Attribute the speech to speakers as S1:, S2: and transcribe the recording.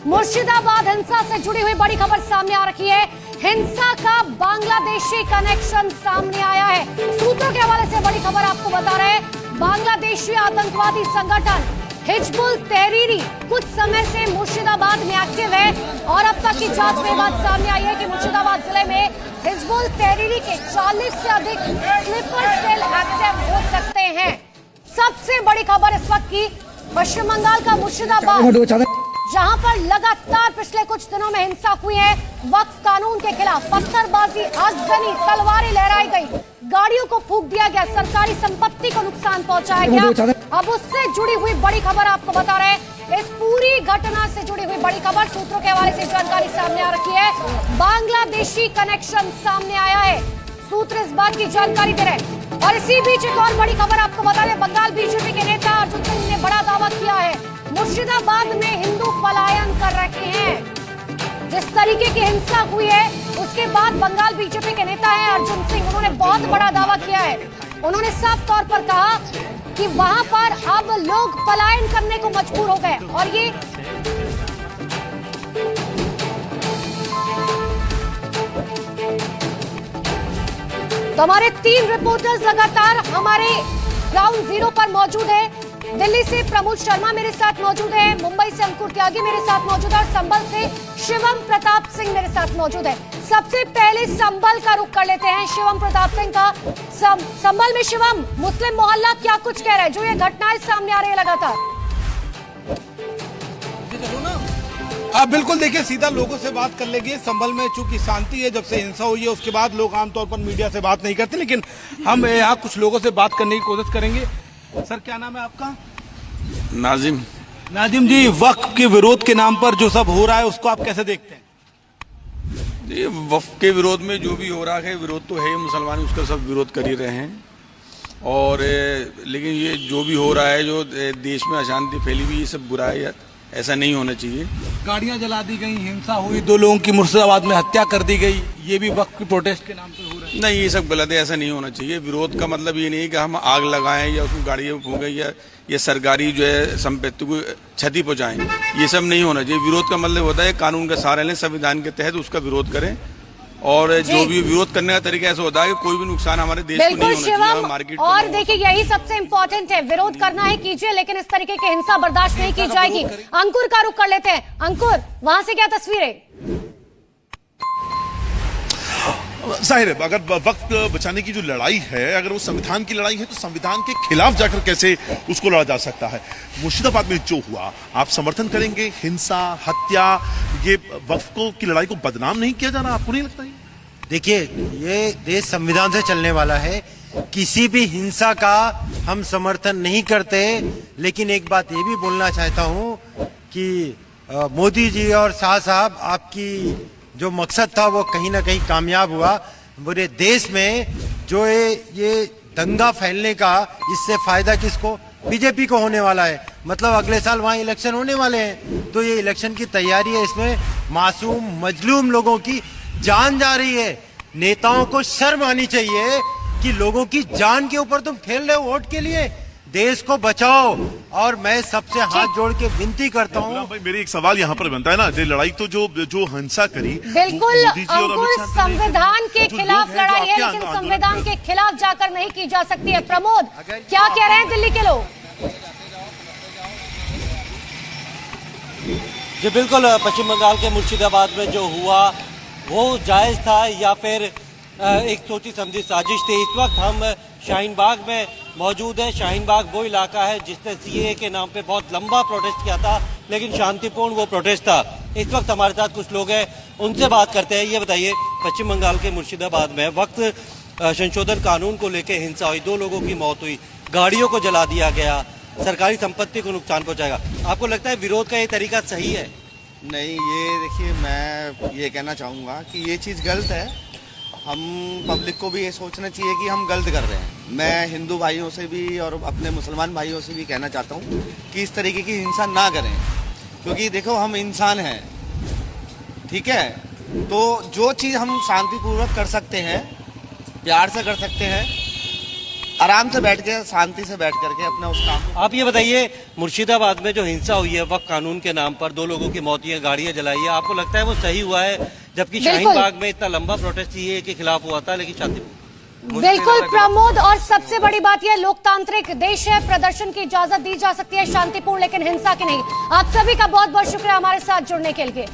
S1: मुर्शिदाबाद हिंसा से जुड़ी हुई बड़ी खबर सामने आ रही है। हिंसा का बांग्लादेशी कनेक्शन सामने आया है। सूत्रों के हवाले से बड़ी खबर आपको बता रहे हैं। बांग्लादेशी आतंकवादी संगठन हिजबुल तहरीरी कुछ समय से मुर्शिदाबाद में एक्टिव है और अब तक की जांच में बात सामने आई है कि मुर्शिदाबाद जिले में हिजबुल तहरीरी के 40 से अधिक स्लीपर सेल एक्टिव हो सकते हैं। सबसे बड़ी खबर इस वक्त की पश्चिम बंगाल का मुर्शिदाबाद, जहां पर लगातार पिछले कुछ दिनों में हिंसा हुई है। वक्फ कानून के खिलाफ पत्थरबाजी, आगजनी, तलवारें लहराई गई, गाड़ियों को फूंक दिया गया, सरकारी संपत्ति को नुकसान पहुंचाया गया। अब उससे जुड़ी हुई बड़ी खबर आपको बता रहे हैं। इस पूरी घटना से जुड़ी हुई बड़ी खबर सूत्रों के हवाले से जानकारी सामने आ रखी है। बांग्लादेशी कनेक्शन सामने आया है, सूत्र इस बात की जानकारी दे रहे हैं। और इसी बीच एक और बड़ी खबर आपको बता रहे, बंगाल बीजेपी के नेता अर्जुन सिंह ने बड़ा दावा किया है। मुर्शिदाबाद में हिंदू पलायन कर रहे हैं। जिस तरीके की हिंसा हुई है उसके बाद बंगाल बीजेपी के नेता हैं अर्जुन सिंह, उन्होंने बहुत बड़ा दावा किया है। उन्होंने साफ तौर पर कहा कि वहां पर अब लोग पलायन करने को मजबूर हो गए। और ये तो हमारे 3 रिपोर्टर्स लगातार हमारे ग्राउंड जीरो पर मौजूद है। दिल्ली से प्रमोद शर्मा मेरे साथ मौजूद है, मुंबई से अंकुर त्यागी मेरे साथ मौजूद है और संभल से शिवम प्रताप सिंह मेरे साथ मौजूद है। सबसे पहले संभल का रुख कर लेते हैं, शिवम प्रताप सिंह का। संभल में शिवम, मुस्लिम मोहल्ला क्या कुछ कह रहा है जो ये घटनाएं सामने आ रही है लगातार?
S2: आप बिल्कुल देखिए, सीधा लोगों से बात कर लेंगे। संभल में चूंकि शांति है, जब से हिंसा हुई है उसके बाद लोग आमतौर पर मीडिया से बात नहीं करते, लेकिन हम यहाँ कुछ लोगों से बात करने की कोशिश करेंगे। सर, क्या नाम है आपका?
S3: नाजिम।
S2: नाजिम जी, वक्फ के विरोध के नाम पर जो सब हो रहा है उसको आप कैसे देखते हैं?
S3: ये वक्फ के विरोध में जो भी हो रहा है, विरोध तो है, मुसलमान उसका सब विरोध कर ही रहे हैं। और लेकिन ये जो भी हो रहा है, जो देश में अशांति फैली हुई, ये सब बुरा है, ऐसा नहीं होना चाहिए।
S2: गाड़ियां जला दी गई, हिंसा हुई, 2 लोगों की मुर्शिदाबाद में हत्या कर दी गई, ये भी वक्फ की प्रोटेस्ट के नाम पर हो रहा है।
S3: नहीं, ये सब गलत है, ऐसा नहीं होना चाहिए। विरोध का मतलब ये नहीं है कि हम आग लगाएं या उसको गाड़ियों में फूंकें या सरकारी जो है संपत्ति को क्षति पहुंचाएं, ये सब नहीं होना चाहिए। विरोध का मतलब होता है कानून का सहारा लें, संविधान के तहत उसका विरोध करें। और जो भी विरोध करने का तरीका ऐसा होता है कि कोई भी नुकसान हमारे देश को नहीं होना चाहिए, मार्केट।
S1: और देखिए, यही सबसे इम्पोर्टेंट है, विरोध करना है कीजिए, लेकिन इस तरीके की हिंसा बर्दाश्त नहीं की जाएगी। अंकुर का रुख कर लेते हैं। अंकुर, वहां से क्या तस्वीर है?
S4: जाहिर है, अगर वक्त बचाने की जो लड़ाई है, अगर वो संविधान की लड़ाई है, तो संविधान के खिलाफ जाकर कैसे उसको लड़ा जा सकता है? मुर्शिदाबाद में जो हुआ, आप समर्थन करेंगे? हिंसा, हत्या, ये वक्फ की लड़ाई को बदनाम नहीं किया जाना, आपको नहीं लगता है?
S5: देखिए, ये देश संविधान से चलने वाला है, किसी भी हिंसा का हम समर्थन नहीं करते। लेकिन एक बात ये भी बोलना चाहता हूँ कि मोदी जी और शाह साहब, आपकी जो मकसद था वो कहीं ना कहीं कामयाब हुआ। पूरे देश में जो ये दंगा फैलने का, इससे फायदा किसको? बीजेपी को होने वाला है। मतलब अगले साल वहाँ इलेक्शन होने वाले हैं, तो ये इलेक्शन की तैयारी है, इसमें मासूम मजलूम लोगों की जान जा रही है। नेताओं को शर्म आनी चाहिए कि लोगों की जान के ऊपर तुम खेल रहे हो वोट के लिए। देश को बचाओ। और मैं सबसे हाथ जोड़ के विनती करता हूँ।
S4: भाई, मेरी एक सवाल यहाँ पर बनता है ना, ये लड़ाई तो जो हिंसा करी,
S1: बिल्कुल अंकुर, संविधान के खिलाफ लड़ाई है, लेकिन संविधान के खिलाफ जाकर नहीं की जा सकती है। प्रमोद, क्या कह रहे हैं दिल्ली के लोग?
S6: जी बिल्कुल, पश्चिम बंगाल के मुर्शिदाबाद में जो हुआ वो जायज था या फिर एक सोची समझी साजिश थी? इस वक्त हम शाहीन बाग में मौजूद है। शाहीन बाग वो इलाका है जिसने सीएए के नाम पे बहुत लंबा प्रोटेस्ट किया था, लेकिन शांतिपूर्ण वो प्रोटेस्ट था। इस वक्त हमारे साथ कुछ लोग हैं, उनसे बात करते हैं। ये बताइए, पश्चिम बंगाल के मुर्शिदाबाद में वक्त संशोधन कानून को लेकर हिंसा हुई, 2 लोगों की मौत हुई, गाड़ियों को जला दिया गया, सरकारी संपत्ति को नुकसान पहुंचाएगा। आपको लगता है विरोध का ये तरीका सही है?
S7: नहीं, ये देखिए, मैं ये कहना चाहूँगा कि ये चीज़ गलत है। हम पब्लिक को भी ये सोचना चाहिए कि हम गलत कर रहे हैं। मैं हिंदू भाइयों से भी और अपने मुसलमान भाइयों से भी कहना चाहता हूँ कि इस तरीके की हिंसा ना करें, क्योंकि देखो, हम इंसान हैं, ठीक है? तो जो चीज़ हम शांतिपूर्वक कर सकते हैं, प्यार से कर सकते हैं, आराम से बैठ के शांति से बैठ करके अपना उस काम को
S6: आप ये बताइए, मुर्शिदाबाद में जो हिंसा हुई है वक्त कानून के नाम पर, 2 लोगों की मौत हुई है, गाड़ियां जलाई है, आपको लगता है वो सही हुआ है? जबकि शाहीन
S1: बिल्कुल।
S6: बाग में इतना लंबा प्रोटेस्ट सीए के खिलाफ हुआ था, लेकिन शांति
S1: बिल्कुल प्रमोद, और सबसे बड़ी बात यह लोकतांत्रिक देश है, प्रदर्शन की इजाजत दी जा सकती है शांतिपूर्ण, लेकिन हिंसा की नहीं। आप सभी का बहुत बहुत शुक्रिया हमारे साथ जुड़ने के लिए।